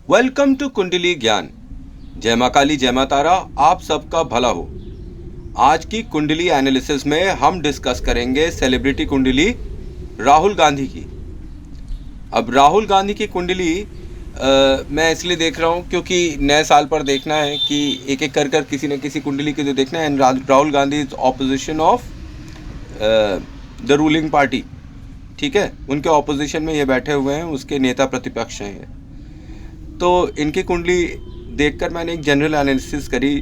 Welcome to कुंडली ज्ञान। जय मां काली, जय मां तारा, आप सबका भला हो। आज की कुंडली एनालिसिस में हम डिस्कस करेंगे सेलिब्रिटी कुंडली राहुल गांधी की। अब राहुल गांधी की कुंडली मैं इसलिए देख रहा हूँ क्योंकि नए साल पर देखना है कि एक एक कर कर किसी न किसी कुंडली के जो देखना है। And Rahul Gandhi is opposition of the ruling party. ठीक है, उनके ऑपोजिशन में ये बैठे हुए हैं, उसके नेता प्रतिपक्ष हैं ये। तो इनकी कुंडली देखकर मैंने एक जनरल एनालिसिस करी,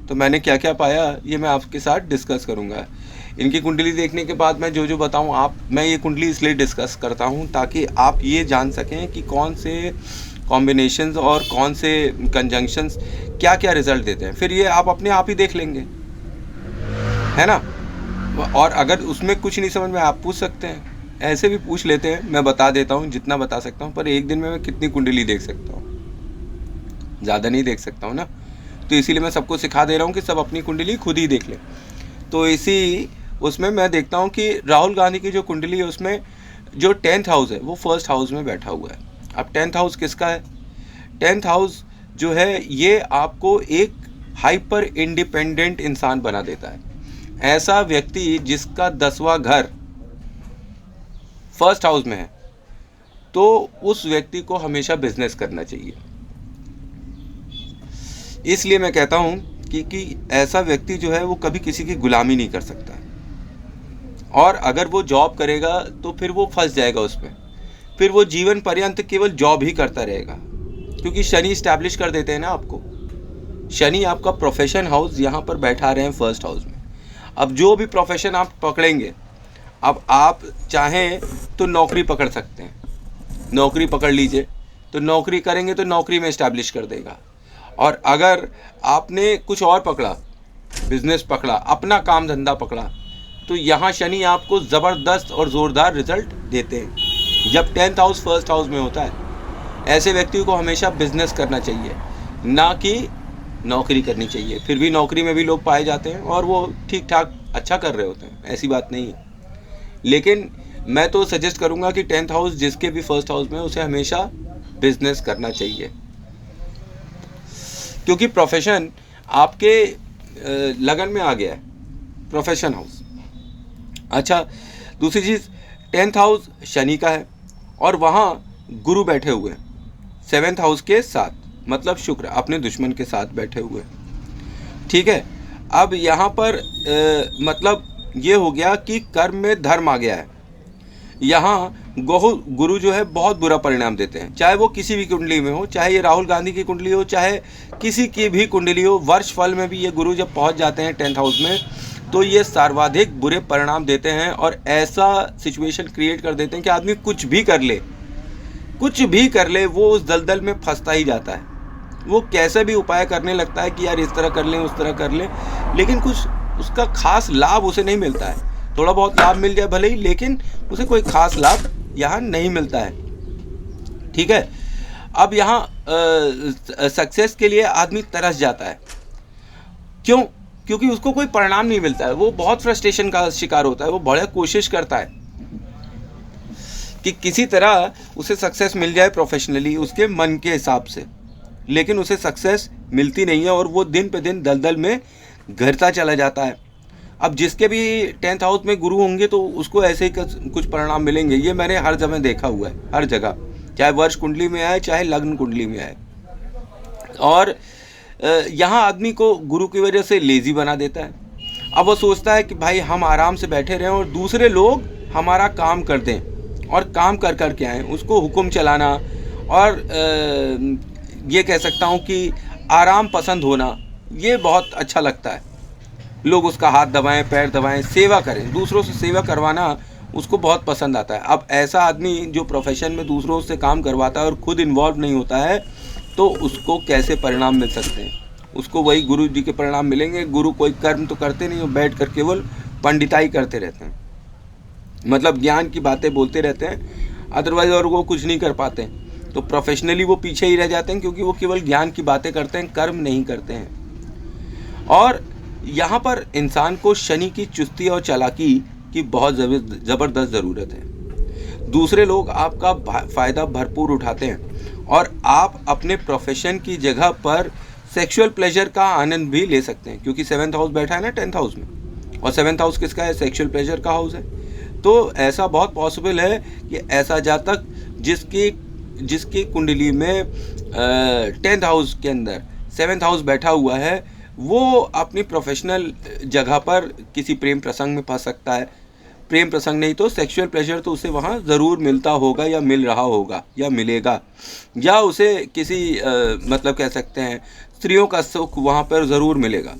तो मैंने क्या क्या पाया ये मैं आपके साथ डिस्कस करूंगा। इनकी कुंडली देखने के बाद मैं जो जो बताऊं मैं ये कुंडली इसलिए डिस्कस करता हूं ताकि आप ये जान सकें कि कौन से कॉम्बिनेशंस और कौन से कंजंक्शंस क्या क्या रिजल्ट देते हैं। फिर ये आप अपने आप ही देख लेंगे, है ना। और अगर उसमें कुछ नहीं समझ में, आप पूछ सकते हैं, ऐसे भी पूछ लेते हैं। मैं बता देता हूँ जितना बता सकता हूँ, पर एक दिन में मैं कितनी कुंडली देख सकता हूँ, ज़्यादा नहीं देख सकता हूँ ना। तो इसीलिए मैं सबको सिखा दे रहा हूँ कि सब अपनी कुंडली खुद ही देख लें। तो इसी उसमें मैं देखता हूँ कि राहुल गांधी की जो कुंडली है उसमें जो 10th हाउस है वो फर्स्ट हाउस में बैठा हुआ है। अब 10th हाउस किसका है? 10th हाउस जो है ये आपको एक हाइपर इंडिपेंडेंट इंसान बना देता है। ऐसा व्यक्ति जिसका 10वां घर फर्स्ट हाउस में है, तो उस व्यक्ति को हमेशा बिजनेस करना चाहिए। इसलिए मैं कहता हूं कि ऐसा व्यक्ति जो है वो कभी किसी की गुलामी नहीं कर सकता, और अगर वो जॉब करेगा तो फिर वो फंस जाएगा उसमें, फिर वो जीवन पर्यंत केवल जॉब ही करता रहेगा। क्योंकि शनि स्टैब्लिश कर देते हैं ना आपको। शनि आपका प्रोफेशन हाउस यहाँ पर बैठा रहे हैं फर्स्ट हाउस में। अब जो भी प्रोफेशन आप पकड़ेंगे, अब आप चाहें तो नौकरी पकड़ सकते हैं, नौकरी पकड़ लीजिए, तो नौकरी करेंगे तो नौकरी में इस्टेब्लिश कर देगा। और अगर आपने कुछ और पकड़ा, बिजनेस पकड़ा, अपना काम धंधा पकड़ा, तो यहाँ शनि आपको ज़बरदस्त और ज़ोरदार रिजल्ट देते हैं जब 10th हाउस फर्स्ट हाउस में होता है। ऐसे व्यक्ति को हमेशा बिजनेस करना चाहिए, ना कि नौकरी करनी चाहिए। फिर भी नौकरी में भी लोग पाए जाते हैं और वो ठीक ठाक अच्छा कर रहे होते हैं, ऐसी बात नहीं है। लेकिन मैं तो सजेस्ट करूँगा कि 10th हाउस जिसके भी फर्स्ट हाउस में, उसे हमेशा बिजनेस करना चाहिए, क्योंकि प्रोफेशन आपके लगन में आ गया है, प्रोफेशन हाउस। अच्छा, दूसरी चीज़, 10th हाउस शनि का है और वहाँ गुरु बैठे हुए हैं 7th हाउस के साथ, मतलब शुक्र अपने दुश्मन के साथ बैठे हुए हैं। ठीक है, अब यहाँ पर मतलब ये हो गया कि कर्म में धर्म आ गया है। यहाँ गुरु जो है बहुत बुरा परिणाम देते हैं, चाहे वो किसी भी कुंडली में हो, चाहे ये राहुल गांधी की कुंडली हो, चाहे किसी की भी कुंडली हो। वर्ष फल में भी ये गुरु जब पहुंच जाते हैं 10th हाउस में, तो ये सर्वाधिक बुरे परिणाम देते हैं और ऐसा सिचुएशन क्रिएट कर देते हैं कि आदमी कुछ भी कर ले, कुछ भी कर ले, वो उस दलदल में फंसता ही जाता है। वो कैसे भी उपाय करने लगता है कि यार इस तरह कर लें, उस तरह कर लें, लेकिन कुछ उसका खास लाभ उसे नहीं मिलता है। थोड़ा बहुत लाभ मिल जाए भले ही, लेकिन उसे कोई खास लाभ यहाँ नहीं मिलता है। ठीक है, अब यहाँ सक्सेस के लिए आदमी तरस जाता है। क्यों? क्योंकि उसको कोई परिणाम नहीं मिलता है। वो बहुत फ्रस्ट्रेशन का शिकार होता है। वो बड़ा कोशिश करता है कि किसी तरह उसे सक्सेस मिल जाए प्रोफेशनली, उसके मन के हिसाब से, लेकिन उसे सक्सेस मिलती नहीं है और वो दिन पे दिन दलदल में घिरता चला जाता है। अब जिसके भी 10th हाउस में गुरु होंगे तो उसको ऐसे ही कुछ परिणाम मिलेंगे। ये मैंने हर जगह देखा हुआ है, हर जगह, चाहे वर्ष कुंडली में आए चाहे लग्न कुंडली में आए। और यहाँ आदमी को गुरु की वजह से लेज़ी बना देता है। अब वो सोचता है कि भाई हम आराम से बैठे रहें और दूसरे लोग हमारा काम कर दें, और काम कर कर के आएँ, उसको हुक्म चलाना, और ये कह सकता हूँ कि आराम पसंद होना, ये बहुत अच्छा लगता है। लोग उसका हाथ दबाएं, पैर दबाएं, सेवा करें, दूसरों से सेवा करवाना उसको बहुत पसंद आता है। अब ऐसा आदमी जो प्रोफेशन में दूसरों से काम करवाता है और खुद इन्वॉल्व नहीं होता है, तो उसको कैसे परिणाम मिल सकते हैं? उसको वही गुरु जी के परिणाम मिलेंगे। गुरु कोई कर्म तो करते नहीं, वो बैठ कर केवल पंडिताई करते रहते हैं, मतलब ज्ञान की बातें बोलते रहते हैं, अदरवाइज और वो कुछ नहीं कर पाते हैं। तो प्रोफेशनली वो पीछे ही रह जाते हैं, क्योंकि वो केवल ज्ञान की बातें करते हैं, कर्म नहीं करते हैं। और यहाँ पर इंसान को शनि की चुस्ती और चालाकी की बहुत ज़बरदस्त ज़रूरत है। दूसरे लोग आपका फ़ायदा भरपूर उठाते हैं और आप अपने प्रोफेशन की जगह पर सेक्सुअल प्लेजर का आनंद भी ले सकते हैं, क्योंकि 7th हाउस बैठा है ना 10th हाउस में, और 7th हाउस किसका है? सेक्सुअल प्लेजर का हाउस है। तो ऐसा बहुत पॉसिबल है कि ऐसा जातक जिसकी कुंडली में 10th हाउस के अंदर 7th हाउस बैठा हुआ है, वो अपनी प्रोफेशनल जगह पर किसी प्रेम प्रसंग में फंस सकता है। प्रेम प्रसंग नहीं तो सेक्सुअल प्लेजर तो उसे वहाँ ज़रूर मिलता होगा, या मिल रहा होगा, या मिलेगा, या उसे किसी मतलब कह सकते हैं स्त्रियों का सुख वहाँ पर ज़रूर मिलेगा।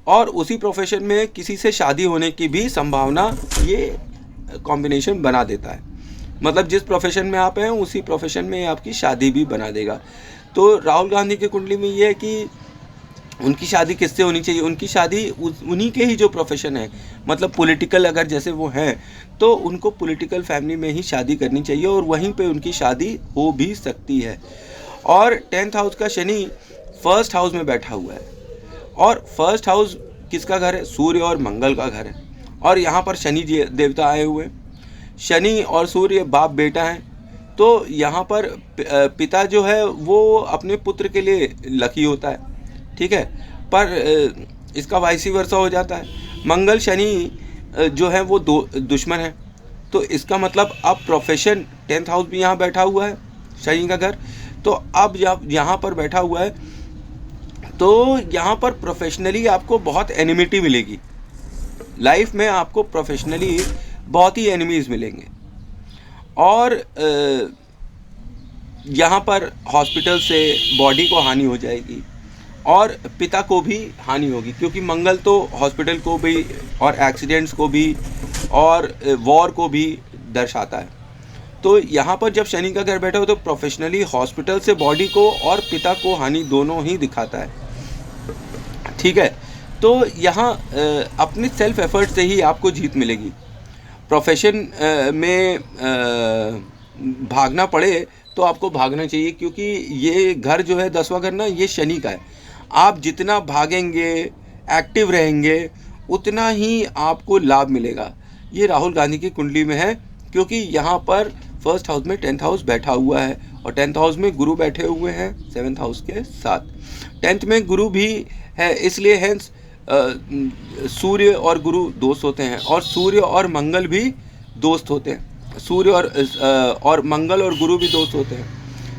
और उसी प्रोफेशन में किसी से शादी होने की भी संभावना ये कॉम्बिनेशन बना देता है। मतलब जिस प्रोफेशन में आप हैं उसी प्रोफेशन में आपकी शादी भी बना देगा। तो राहुल गांधी की कुंडली में ये है कि उनकी शादी किससे होनी चाहिए? उनकी शादी उन्हीं के ही जो प्रोफेशन है, मतलब पॉलिटिकल अगर जैसे वो हैं तो उनको पॉलिटिकल फैमिली में ही शादी करनी चाहिए, और वहीं पे उनकी शादी हो भी सकती है। और 10th हाउस का शनि 1st हाउस में बैठा हुआ है, और 1st हाउस किसका घर है? सूर्य और मंगल का घर है, और यहाँ पर शनि देवता आए हुए हैं। शनि और सूर्य बाप बेटा हैं, तो यहाँ पर पिता जो है वो अपने पुत्र के लिए लकी होता है, ठीक है, पर इसका वाइसी वर्सा हो जाता है। मंगल शनि जो है वो दुश्मन है, तो इसका मतलब अब प्रोफेशन 10th हाउस भी यहाँ बैठा हुआ है, शनि का घर, तो अब जब यहाँ पर बैठा हुआ है तो यहाँ पर प्रोफेशनली आपको बहुत एनिमिटी मिलेगी। लाइफ में आपको प्रोफेशनली बहुत ही एनिमीज़ मिलेंगे, और यहाँ पर हॉस्पिटल से बॉडी को हानि हो जाएगी, और पिता को भी हानि होगी, क्योंकि मंगल तो हॉस्पिटल को भी और एक्सीडेंट्स को भी और वॉर को भी दर्शाता है। तो यहाँ पर जब शनि का घर बैठा हो तो प्रोफेशनली हॉस्पिटल से बॉडी को और पिता को हानि दोनों ही दिखाता है, ठीक है। तो यहाँ अपने सेल्फ एफर्ट से ही आपको जीत मिलेगी। प्रोफेशन में भागना पड़े तो आपको भागना चाहिए, क्योंकि ये घर जो है 10वां घर ना, ये शनि का है। आप जितना भागेंगे, एक्टिव रहेंगे, उतना ही आपको लाभ मिलेगा। ये राहुल गांधी की कुंडली में है, क्योंकि यहाँ पर 1st हाउस में 10th हाउस बैठा हुआ है, और 10th हाउस में गुरु बैठे हुए हैं 7th हाउस के साथ। 10th में गुरु भी है, इसलिए हेंस सूर्य और गुरु दोस्त होते हैं, और सूर्य और मंगल भी दोस्त होते हैं। सूर्य और मंगल और गुरु भी दोस्त होते हैं।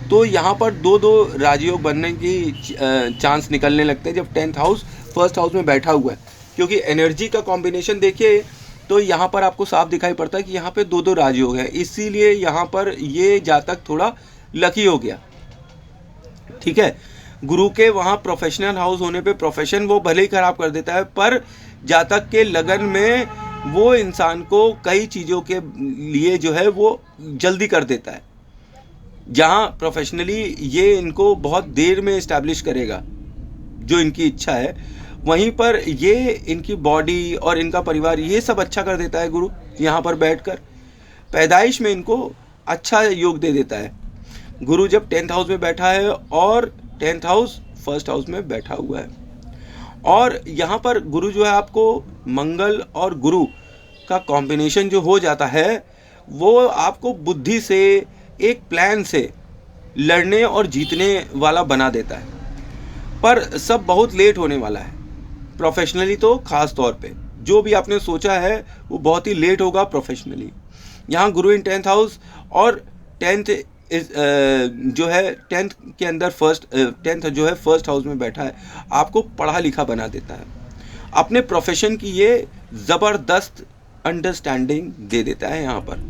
तो यहाँ पर दो राजयोग बनने की चांस निकलने लगते हैं जब 10th हाउस 1st हाउस में बैठा हुआ है, क्योंकि एनर्जी का कॉम्बिनेशन देखिए तो यहाँ पर आपको साफ दिखाई पड़ता है कि यहाँ पे दो राजयोग हैं, इसीलिए यहाँ पर ये जातक थोड़ा लकी हो गया, ठीक है। गुरु के वहाँ प्रोफेशनल हाउस होने पे प्रोफेशन वो भले ही खराब कर देता है, पर जातक के लगन में वो इंसान को कई चीज़ों के लिए जो है वो जल्दी कर देता है। जहाँ प्रोफेशनली ये इनको बहुत देर में इस्टेब्लिश करेगा जो इनकी इच्छा है, वहीं पर ये इनकी बॉडी और इनका परिवार ये सब अच्छा कर देता है गुरु यहाँ पर बैठकर। पैदाइश में इनको अच्छा योग दे देता है गुरु जब 10th हाउस में बैठा है, और 10th हाउस 1st हाउस में बैठा हुआ है। और यहाँ पर गुरु जो है आपको मंगल और गुरु का कॉम्बिनेशन जो हो जाता है, वो आपको बुद्धि से एक प्लान से लड़ने और जीतने वाला बना देता है, पर सब बहुत लेट होने वाला है। प्रोफेशनली तो ख़ास तौर पे जो भी आपने सोचा है वो बहुत ही लेट होगा प्रोफेशनली। यहाँ गुरु इन 10th हाउस, और 10th जो है 10th के अंदर 10th जो है 1st हाउस में बैठा है, आपको पढ़ा लिखा बना देता है। अपने प्रोफेशन की ये ज़बरदस्त अंडरस्टैंडिंग दे देता है। यहाँ पर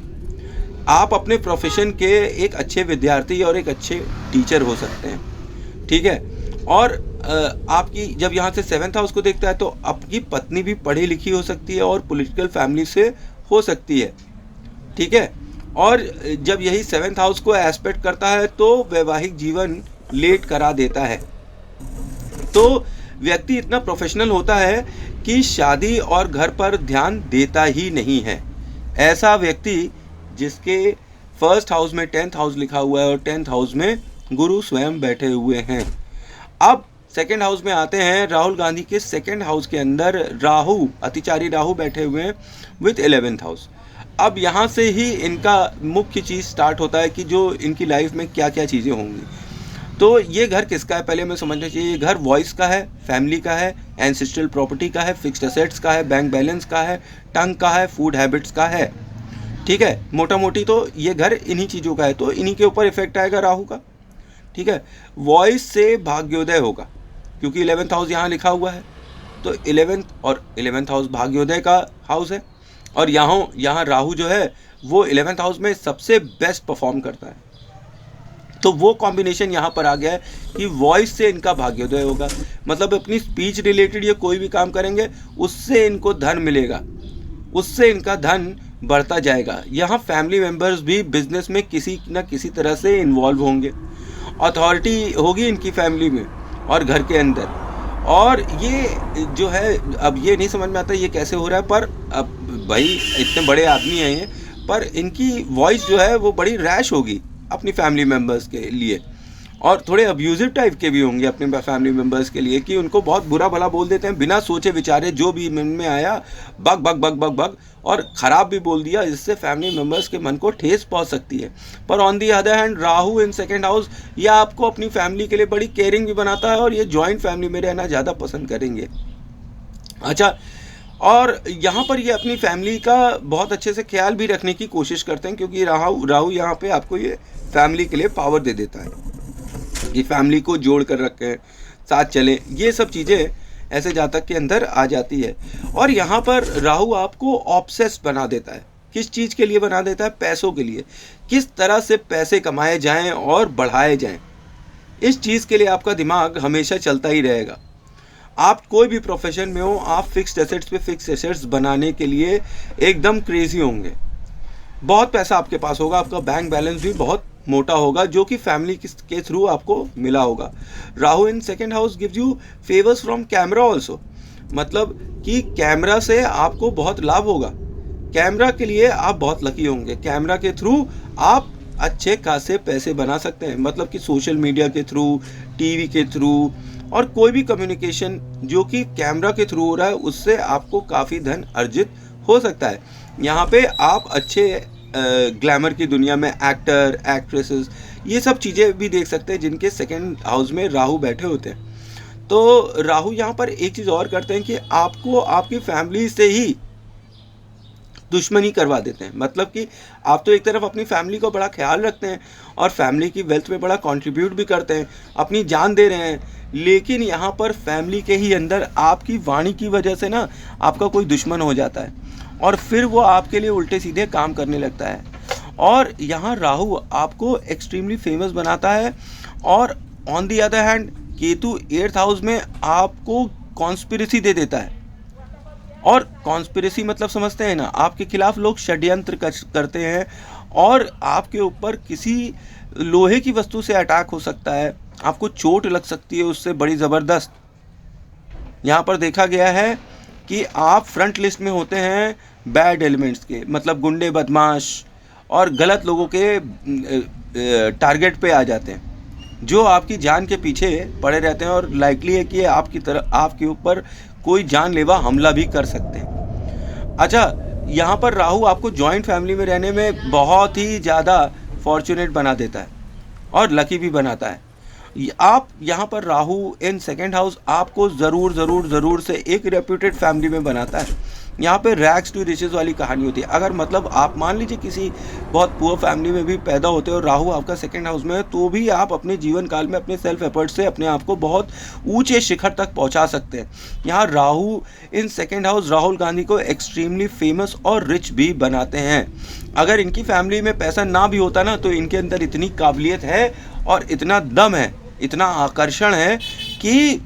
आप अपने प्रोफेशन के एक अच्छे विद्यार्थी और एक अच्छे टीचर हो सकते हैं, ठीक है। और आपकी जब यहाँ से 7th हाउस को देखता है तो आपकी पत्नी भी पढ़ी लिखी हो सकती है और पॉलिटिकल फैमिली से हो सकती है, ठीक है। और जब यही 7th हाउस को एस्पेक्ट करता है तो वैवाहिक जीवन लेट करा देता है। तो व्यक्ति इतना प्रोफेशनल होता है कि शादी और घर पर ध्यान देता ही नहीं है। ऐसा व्यक्ति जिसके 1st हाउस में 10th हाउस लिखा हुआ है और 10th हाउस में गुरु स्वयं बैठे हुए हैं। अब 2nd हाउस में आते हैं। राहुल गांधी के 2nd हाउस के अंदर राहु, अतिचारी राहु बैठे हुए हैं विथ 11th हाउस। अब यहाँ से ही इनका मुख्य चीज़ स्टार्ट होता है कि जो इनकी लाइफ में क्या क्या चीज़ें होंगी। तो ये घर किसका है पहले हमें समझना चाहिए। ये घर वॉइस का है, फैमिली का है, एंसेस्ट्रल प्रॉपर्टी का है, फिक्स्ड एसेट्स का है, बैंक बैलेंस का है, टंग का है, फूड हैबिट्स का है। ठीक है, मोटा मोटी तो ये घर इन्हीं चीज़ों का है, तो इन्हीं के ऊपर इफेक्ट आएगा राहु का। ठीक है, वॉइस से भाग्योदय होगा क्योंकि 11th हाउस यहाँ लिखा हुआ है, तो 11th हाउस भाग्योदय का हाउस है। और यहाँ राहु जो है वो 11th हाउस में सबसे बेस्ट परफॉर्म करता है। तो वो कॉम्बिनेशन यहाँ पर आ गया है कि वॉइस से इनका भाग्योदय होगा, मतलब अपनी स्पीच रिलेटेड ये कोई भी काम करेंगे उससे इनको धन मिलेगा, उससे इनका धन बढ़ता जाएगा। यहाँ फैमिली मेम्बर्स भी बिजनेस में किसी न किसी तरह से इन्वॉल्व होंगे, अथॉरिटी होगी इनकी फैमिली में और घर के अंदर। और ये जो है अब ये नहीं समझ में आता ये कैसे हो रहा है, पर अब भाई इतने बड़े आदमी हैं ये, पर इनकी वॉइस जो है वो बड़ी रैश होगी अपनी फैमिली मेम्बर्स के लिए, और थोड़े अब्यूजिव टाइप के भी होंगे अपने फैमिली मेम्बर्स के लिए कि उनको बहुत बुरा भला बोल देते हैं बिना सोचे विचारे, जो भी मन में आया bug bug bug bug bug और ख़राब भी बोल दिया, जिससे फैमिली मेम्बर्स के मन को ठेस पहुंच सकती है। पर on the other hand Rahu in 2nd house ये आपको अपनी फैमिली के लिए बड़ी केयरिंग भी बनाता है और ये जॉइंट फैमिली में रहना ज़्यादा पसंद करेंगे। अच्छा, और यहाँ पर ये अपनी फैमिली का बहुत अच्छे से ख्याल भी रखने की कोशिश करते हैं क्योंकि राहु यहाँ पे आपको ये फैमिली के लिए पावर दे देता है कि फैमिली को जोड़ कर रखें, साथ चलें, ये सब चीज़ें ऐसे जातक के अंदर आ जाती है। और यहाँ पर राहु आपको ऑब्सेस्ड बना देता है। किस चीज़ के लिए बना देता है? पैसों के लिए। किस तरह से पैसे कमाए जाएं और बढ़ाए जाएं, इस चीज़ के लिए आपका दिमाग हमेशा चलता ही रहेगा। आप कोई भी प्रोफेशन में हो, आप फिक्स्ड एसेट्स पे फिक्स्ड एसेट्स बनाने के लिए एकदम क्रेजी होंगे। बहुत पैसा आपके पास होगा, आपका बैंक बैलेंस भी बहुत मोटा होगा जो कि फैमिली के थ्रू आपको मिला होगा। राहु इन 2nd house gives you favours from camera also, मतलब कि कैमरा से आपको बहुत लाभ होगा। कैमरा के लिए आप बहुत लकी होंगे, कैमरा के थ्रू आप अच्छे खासे पैसे बना सकते हैं, मतलब कि सोशल मीडिया के थ्रू, टीवी के थ्रू, और कोई भी कम्युनिकेशन जो कि कैमरा के थ्रू हो रहा है उससे आपको काफ़ी धन अर्जित हो सकता है। यहाँ पे आप अच्छे ग्लैमर की दुनिया में एक्टर, एक्ट्रेसेस, ये सब चीज़ें भी देख सकते हैं जिनके 2nd हाउस में राहु बैठे होते हैं। तो राहु यहाँ पर एक चीज़ और करते हैं कि आपको आपकी फैमिली से ही दुश्मनी करवा देते हैं, मतलब कि आप तो एक तरफ अपनी फैमिली को बड़ा ख्याल रखते हैं और फैमिली की वेल्थ में बड़ा कंट्रीब्यूट भी करते हैं, अपनी जान दे रहे हैं, लेकिन यहाँ पर फैमिली के ही अंदर आपकी वाणी की वजह से ना आपका कोई दुश्मन हो जाता है और फिर वो आपके लिए उल्टे सीधे काम करने लगता है। और यहाँ राहु आपको एक्सट्रीमली फेमस बनाता है। और on the other hand Ketu 8th house में आपको कॉन्स्पिरेसी दे देता है। और कॉन्स्पिरेसी मतलब समझते हैं ना, आपके खिलाफ लोग षड्यंत्र करते हैं और आपके ऊपर किसी लोहे की वस्तु से अटैक हो सकता है, आपको चोट लग सकती है उससे बड़ी ज़बरदस्त। यहाँ पर देखा गया है कि आप फ्रंट लिस्ट में होते हैं बैड एलिमेंट्स के, मतलब गुंडे, बदमाश और गलत लोगों के टारगेट पे आ जाते हैं जो आपकी जान के पीछे पड़े रहते हैं और लाइकली है कि आपके ऊपर कोई जानलेवा हमला भी कर सकते हैं। अच्छा, यहाँ पर राहु आपको जॉइंट फैमिली में रहने में बहुत ही ज़्यादा फॉर्चुनेट बना देता है और लकी भी बनाता है। आप यहाँ पर राहु इन 2nd हाउस आपको ज़रूर से एक रेप्यूटेड फैमिली में बनाता है। यहाँ पे रैग्स टू रिचेस वाली कहानी होती है। अगर मतलब आप मान लीजिए किसी बहुत पुअर फैमिली में भी पैदा होते हो और राहु आपका 2nd हाउस में है, तो भी आप अपने जीवन काल में अपने सेल्फ एफर्ट से अपने आप को बहुत ऊंचे शिखर तक पहुंचा सकते हैं। यहाँ राहु इन 2nd हाउस राहुल गांधी को एक्सट्रीमली फेमस और रिच भी बनाते हैं। अगर इनकी फैमिली में पैसा ना भी होता ना, तो इनके अंदर इतनी काबिलियत है और इतना दम है, इतना आकर्षण है कि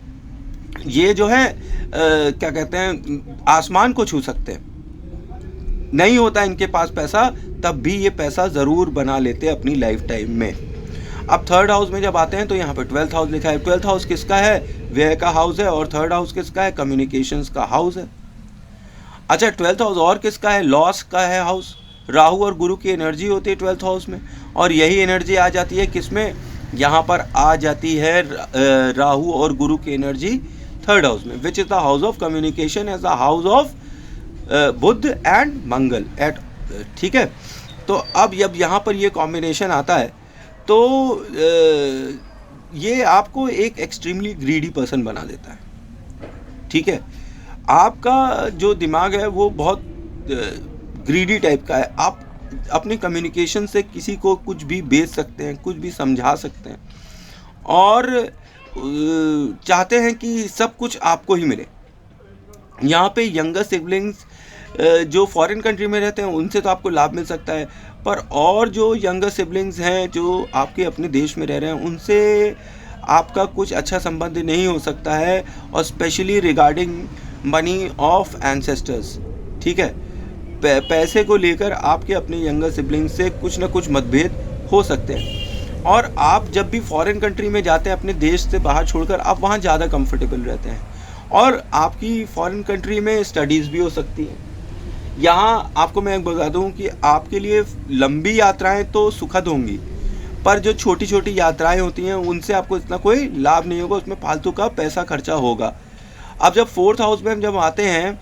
ये जो है क्या कहते हैं, आसमान को छू सकते हैं। नहीं होता इनके पास पैसा, तब भी ये पैसा ज़रूर बना लेते हैं अपनी लाइफ टाइम में। अब 3rd हाउस में जब आते हैं तो यहाँ पे 12th हाउस लिखा है। 12th हाउस किसका है? व्यय का हाउस है। और 3rd हाउस किसका है? कम्युनिकेशंस का हाउस है। अच्छा, 12th हाउस और किसका है? लॉस का है हाउस। राहु और गुरु की एनर्जी होती है 12th हाउस में, और यही एनर्जी आ जाती है किसमें? यहाँ पर आ जाती है राहु और गुरु की एनर्जी 3rd हाउस में, which is the house of communication, as the house of Budh and Mangal at ठीक है। तो अब यहाँ पर ये कॉम्बिनेशन आता है तो ये आपको एक एक्सट्रीमली ग्रीडी पर्सन बना देता है, ठीक है। आपका जो दिमाग है वो बहुत ग्रीडी टाइप का है। आप अपने कम्युनिकेशन से किसी को कुछ भी बेच सकते हैं, कुछ भी समझा सकते हैं और चाहते हैं कि सब कुछ आपको ही मिले। यहाँ पे यंगर सिबलिंग्स जो फॉरेन कंट्री में रहते हैं उनसे तो आपको लाभ मिल सकता है, पर और जो यंगर सिबलिंग्स हैं जो आपके अपने देश में रह रहे हैं उनसे आपका कुछ अच्छा संबंध नहीं हो सकता है, और specially regarding money of ancestors, ठीक है। पैसे को लेकर आपके अपने यंगर सिबलिंग्स से कुछ ना कुछ मतभेद हो सकते हैं, और आप जब भी फॉरेन कंट्री में जाते हैं अपने देश से बाहर छोड़कर, आप वहाँ ज़्यादा कंफर्टेबल रहते हैं, और आपकी फॉरेन कंट्री में स्टडीज़ भी हो सकती हैं। यहाँ आपको मैं बता दूँ कि आपके लिए लंबी यात्राएं तो सुखद होंगी, पर जो छोटी छोटी यात्राएं होती हैं उनसे आपको इतना कोई लाभ नहीं होगा, उसमें फालतू का पैसा खर्चा होगा। अब जब 4th हाउस में हम जब आते हैं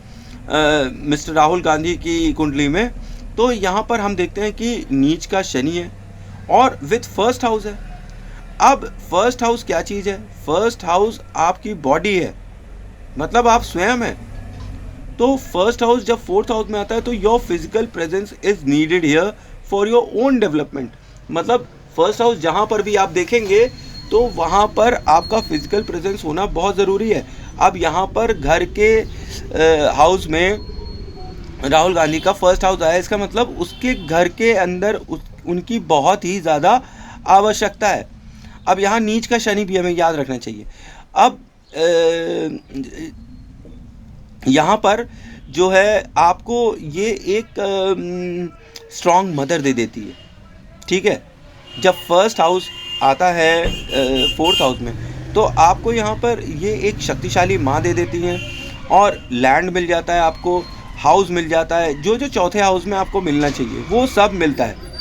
मिस्टर राहुल गांधी की कुंडली में, तो यहाँ पर हम देखते हैं कि नीच का शनि है और विथ 1st हाउस है। अब 1st हाउस क्या चीज़ है? 1st हाउस आपकी बॉडी है, मतलब आप स्वयं हैं। तो 1st हाउस जब 4th हाउस में आता है तो your physical presence is needed here for your own development. मतलब 1st हाउस जहाँ पर भी आप देखेंगे तो वहाँ पर आपका फिजिकल प्रेजेंस होना बहुत ज़रूरी है। अब यहाँ पर घर के हाउस में राहुल गांधी का 1st हाउस आया, इसका मतलब उसके घर के अंदर उनकी बहुत ही ज़्यादा आवश्यकता है। अब यहाँ नीच का शनि भी हमें याद रखना चाहिए। अब यहाँ पर जो है आपको ये एक स्ट्रॉन्ग मदर दे देती है, ठीक है। जब 1st हाउस आता है 4th हाउस में तो आपको यहाँ पर ये एक शक्तिशाली माँ दे देती हैं, और लैंड मिल जाता है आपको, हाउस मिल जाता है, जो जो 4थे हाउस में आपको मिलना चाहिए वो सब मिलता है।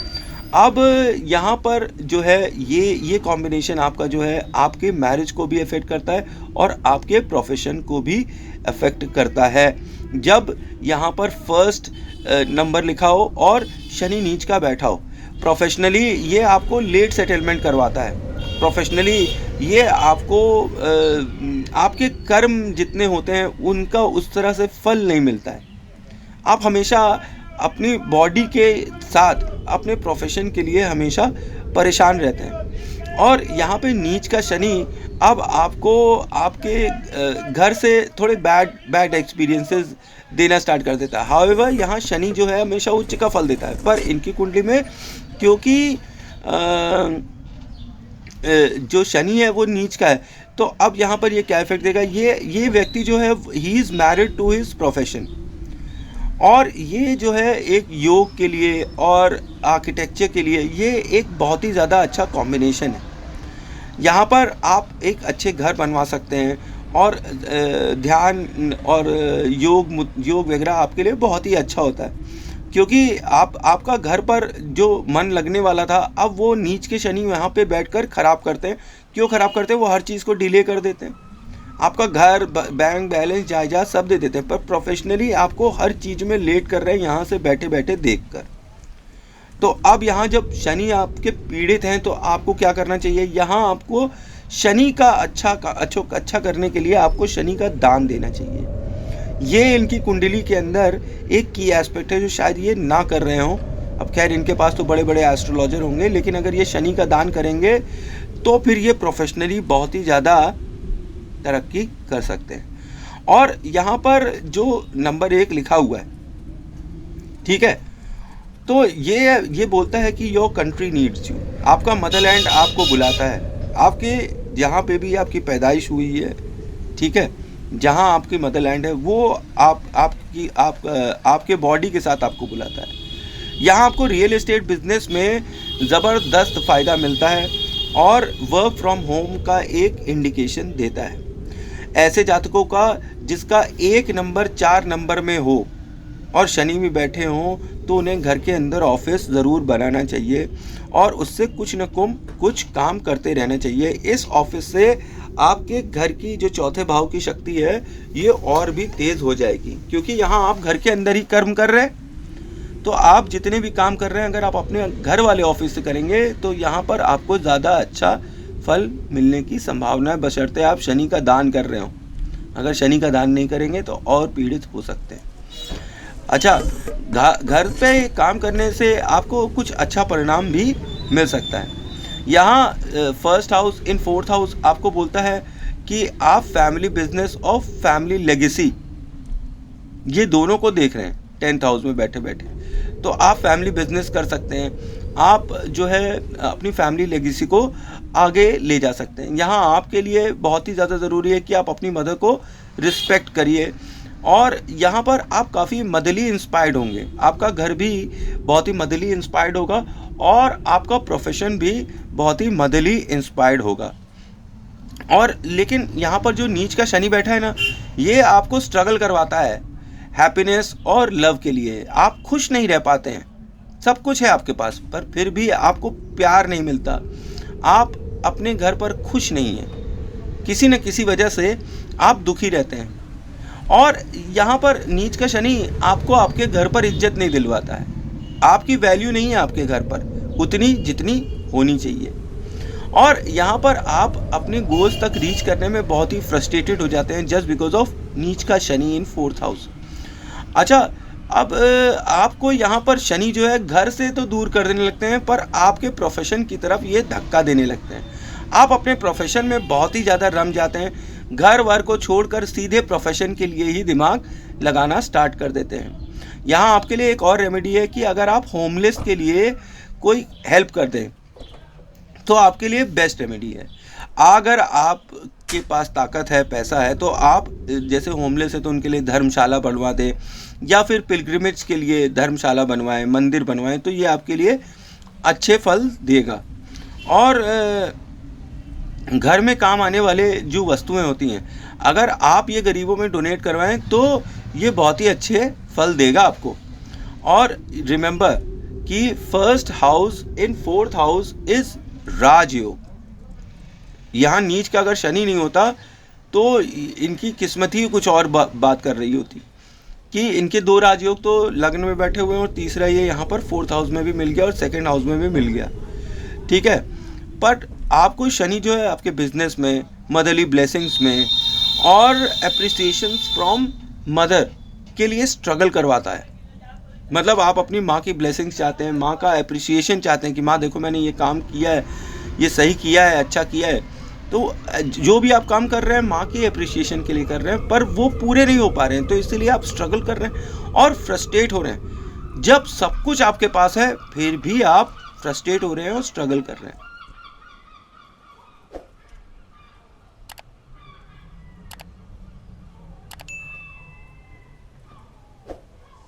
अब यहाँ पर जो है ये कॉम्बिनेशन आपका जो है आपके मैरिज को भी अफेक्ट करता है और आपके प्रोफेशन को भी अफेक्ट करता है। जब यहाँ पर 1st नंबर लिखा हो और शनि नीच का बैठा हो, प्रोफेशनली ये आपको लेट सेटलमेंट करवाता है। प्रोफेशनली ये आपको आपके कर्म जितने होते हैं उनका उस तरह से फल नहीं मिलता है। आप हमेशा अपनी बॉडी के साथ अपने प्रोफेशन के लिए हमेशा परेशान रहते हैं। और यहाँ पे नीच का शनि अब आपको आपके घर से थोड़े बैड एक्सपीरियंसेस देना स्टार्ट कर देता है। हाउएवर यहाँ शनि जो है हमेशा उच्च का फल देता है, पर इनकी कुंडली में क्योंकि जो शनि है वो नीच का है, तो अब यहाँ पर ये क्या इफेक्ट देगा? ये व्यक्ति जो है he is married to his profession, और ये जो है एक योग के लिए और आर्किटेक्चर के लिए ये एक बहुत ही ज़्यादा अच्छा कॉम्बिनेशन है। यहाँ पर आप एक अच्छे घर बनवा सकते हैं, और ध्यान और योग वगैरह आपके लिए बहुत ही अच्छा होता है, क्योंकि आपका घर पर जो मन लगने वाला था अब वो नीच के शनि यहाँ पे बैठकर ख़राब करते हैं। क्यों ख़राब करते हैं? वो हर चीज़ को डिले कर देते हैं। आपका घर, बैंक बैलेंस, जायदाद सब दे देते हैं, पर प्रोफेशनली आपको हर चीज़ में लेट कर रहे हैं यहाँ से बैठे बैठे देखकर। तो अब यहाँ जब शनि आपके पीड़ित हैं तो आपको क्या करना चाहिए? यहाँ आपको शनि का अच्छा करने के लिए आपको शनि का दान देना चाहिए। ये इनकी कुंडली के अंदर एक की एस्पेक्ट है जो शायद ये ना कर रहे हों। अब खैर इनके पास तो बड़े बड़े एस्ट्रोलॉजर होंगे, लेकिन अगर ये शनि का दान करेंगे तो फिर ये प्रोफेशनली बहुत ही ज़्यादा तरक्की कर सकते हैं। और यहाँ पर जो नंबर 1 लिखा हुआ है, ठीक है, तो ये बोलता है कि योर कंट्री नीड्स यू। आपका मदरलैंड आपको बुलाता है। आपके जहाँ पे भी आपकी पैदाइश हुई है, ठीक है, जहाँ आपकी मदरलैंड है वो आपके बॉडी के साथ आपको बुलाता है। यहाँ आपको रियल एस्टेट बिजनेस में ज़बरदस्त फ़ायदा मिलता है और वर्क फ्रॉम होम का एक इंडिकेशन देता है। ऐसे जातकों का जिसका 1 नंबर 4 नंबर में हो और शनि भी बैठे हों तो उन्हें घर के अंदर ऑफिस ज़रूर बनाना चाहिए और उससे कुछ न कुछ काम करते रहना चाहिए। इस ऑफिस से आपके घर की जो 4थे भाव की शक्ति है ये और भी तेज़ हो जाएगी, क्योंकि यहाँ आप घर के अंदर ही कर्म कर रहे हैं। तो आप जितने भी काम कर रहे हैं अगर आप अपने घर वाले ऑफिस से करेंगे तो यहाँ पर आपको ज़्यादा अच्छा फल मिलने की संभावना है, बशर्ते आप शनि का दान कर रहे हो। अगर शनि का दान नहीं करेंगे तो और पीड़ित हो सकते हैं। अच्छा, घर पे काम करने से आपको कुछ अच्छा परिणाम भी मिल सकता है। यहाँ first house in fourth house आपको बोलता है कि आप फैमिली बिजनेस और फैमिली लेगेसी ये दोनों को देख रहे हैं 10th हाउस में बैठे बैठे, तो आप फैमिली बिजनेस कर सकते हैं। आप जो है अपनी फैमिली लेगेसी को आगे ले जा सकते हैं। यहाँ आपके लिए बहुत ही ज़्यादा ज़रूरी है कि आप अपनी मदर को रिस्पेक्ट करिए, और यहाँ पर आप काफ़ी मदरली इंस्पायर्ड होंगे। आपका घर भी बहुत ही मदरली इंस्पायर्ड होगा और आपका प्रोफेशन भी बहुत ही मदरली इंस्पायर्ड होगा। और लेकिन यहाँ पर जो नीच का शनि बैठा है ना, ये आपको स्ट्रगल करवाता है हैप्पीनेस और लव के लिए। आप खुश नहीं रह पाते हैं, सब कुछ है आपके पास पर फिर भी आपको प्यार नहीं मिलता, आप अपने घर पर खुश नहीं हैं, किसी न किसी वजह से आप दुखी रहते हैं। और यहाँ पर नीच का शनि आपको आपके घर पर इज्जत नहीं दिलवाता है, आपकी वैल्यू नहीं है आपके घर पर उतनी जितनी होनी चाहिए। और यहाँ पर आप अपने गोल्स तक रीच करने में बहुत ही फ्रस्ट्रेटेड हो जाते हैं जस्ट बिकॉज ऑफ नीच का शनि इन 4th हाउस। अच्छा, अब आपको यहाँ पर शनि जो है घर से तो दूर कर देने लगते हैं, पर आपके प्रोफेशन की तरफ ये धक्का देने लगते हैं। आप अपने प्रोफेशन में बहुत ही ज़्यादा रम जाते हैं, घर वर को छोड़कर सीधे प्रोफेशन के लिए ही दिमाग लगाना स्टार्ट कर देते हैं। यहाँ आपके लिए एक और रेमेडी है कि अगर आप होमलेस के लिए कोई हेल्प कर दें तो आपके लिए बेस्ट रेमेडी है। अगर आपके पास ताकत है, पैसा है, तो आप जैसे होमलेस है तो उनके लिए धर्मशाला बनवा दें या फिर पिलग्रिमेज के लिए धर्मशाला बनवाएं, मंदिर बनवाएं, तो ये आपके लिए अच्छे फल देगा। और घर में काम आने वाले जो वस्तुएं होती हैं, अगर आप ये गरीबों में डोनेट करवाएं तो ये बहुत ही अच्छे फल देगा आपको। और रिमेंबर कि first house in 4th house is राजयोग। यहाँ नीच का अगर शनि नहीं होता तो इनकी किस्मत ही कुछ और बात कर रही होती कि इनके 2 राजयोग तो लग्न में बैठे हुए हैं और तीसरा ये यहाँ पर 4th हाउस में भी मिल गया और 2nd हाउस में भी मिल गया, ठीक है। बट आपको शनि जो है आपके बिजनेस में, मदरली ब्लेसिंग्स में और एप्रिसिएशन फ्रॉम मदर के लिए स्ट्रगल करवाता है। मतलब आप अपनी माँ की ब्लेसिंग्स चाहते हैं, माँ का एप्रिसिएशन चाहते हैं कि माँ देखो मैंने ये काम किया है, ये सही किया है, अच्छा किया है। तो जो भी आप काम कर रहे हैं माँ की एप्रिसिएशन के लिए कर रहे हैं, पर वो पूरे नहीं हो पा रहे हैं, तो इसलिए आप स्ट्रगल कर रहे हैं और फ्रस्ट्रेट हो रहे हैं। जब सब कुछ आपके पास है फिर भी आप फ्रस्ट्रेट हो रहे हैं और स्ट्रगल कर रहे हैं।